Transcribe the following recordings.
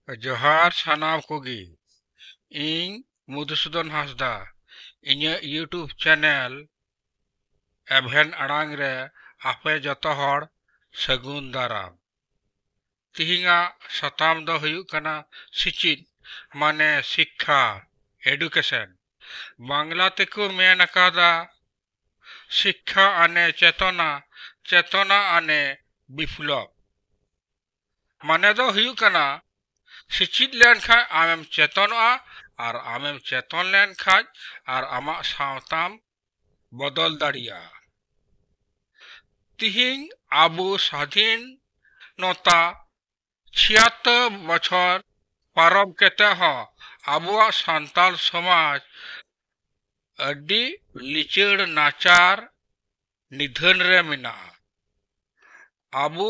जोहार सानाम कोगी इन Madhusudan Hansda इᱧᱟᱹᱜ YouTube channel एभेन आड़ांग रे आपे जतो हड़ सगुन दाराम तिहिङा सताम दो हुयुग कना सिचित माने शिक्षा एडुकेशन बांग्ला तेको मेन अकादा शिक्षा आने चेतना चेतना आने विप्लव माने दो हुयुग कना शिक्षित लेन खा आमेम चेतनआ और आमेम चेतन लेन खा और आमा सावताम बदल दाड़िया तिहिङ आबो स्वाधीन नता 76 बछर पारम केते हो आबुआ सांताल समाज अड्डी लिचड़ नाचार निधन रे मिना आबू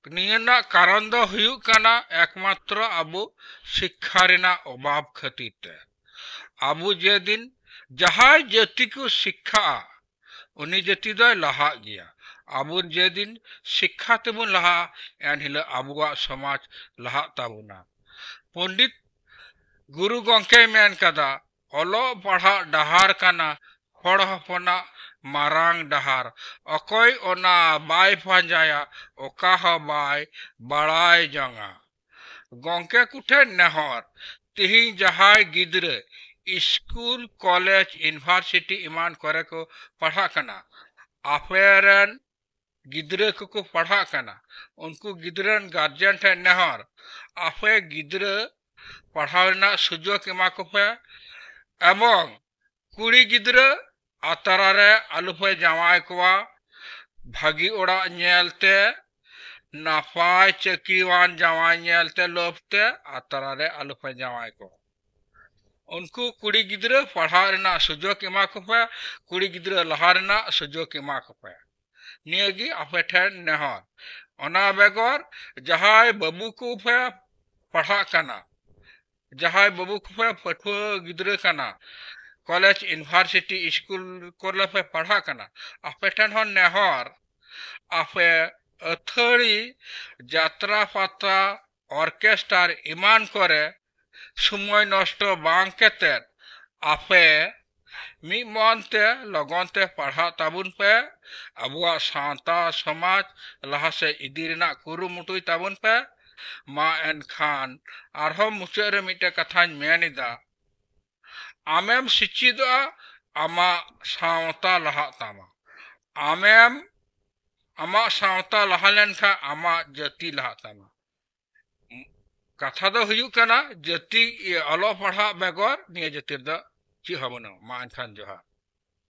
नियना कारण दो हुयुग कना एकमात्र आबू शिक्षा रेना अभाव खातिर आबू जे दिन जहां जाति को शिक्षा उनी जाति दो लहा गया आबू जे दिन शिक्षा तेबुन लहा एन हिला आबुआ समाज लहा ताबुना पंडित गुरु गंके मेन कदा ओलो पढ़ा डहार कना हड़ हपना मारांग डहार अकोय ओना बाय पांजाया ओका ह बाय बड़ाय जंगा गंके कुठे नेहर तिहिं जहाय गिद्रे स्कूल कॉलेज यूनिवर्सिटी इमान करे को पढ़ा कना आपेरन गिद्रे को पढ़ा कना उनको गिद्रन गार्जियन ठे नेहर आपे गिद्रे पढ़ावना सुजोग एमा को पे एवं कुड़ी गिद्रे आतरारे आलुपे जावाय कोवा भागी ओड़ा नेलते नाफाय चकीवान जावाय नेलते लोभते आतरारे आलुपे जावाय को उनको कुड़ी गिद्रे पढ़ावना सुजोग एमा को पे कुड़ी गिद्रे लहारना सुजोग एमा को पे नियगी आपे ठे नेहर ओना बेगर जहाय बाबू को पे पढ़ा कना जहाय बाबू को पे पठुआ गिद्रे कना कॉलेज यूनिवर्सिटी स्कूल कोले पे पढ़ा कना आपे ठन हन नेहर आपे अथड़ी यात्रा पाता ऑर्केस्ट्रार इमान करे समय नष्ट बांग केते आपे मी मनते लगनते पढ़ा ताबुन पे अबुआ सांता समाज लहा से इदी रेना कुरुमुटुय ताबुन पे मा एनखान आरहो मुचे रे मिटे कथाñ मेनिदा आमेम शिक्षितआ आमा सावता लहा तामा आमेम आमा सावता लहा लेनखा आमा जाति लहा तामा कथा दो हुयुग कना जाति अलो पढ़ा बेगर निया जाति दा ची हबनो मा एनखान जोहार।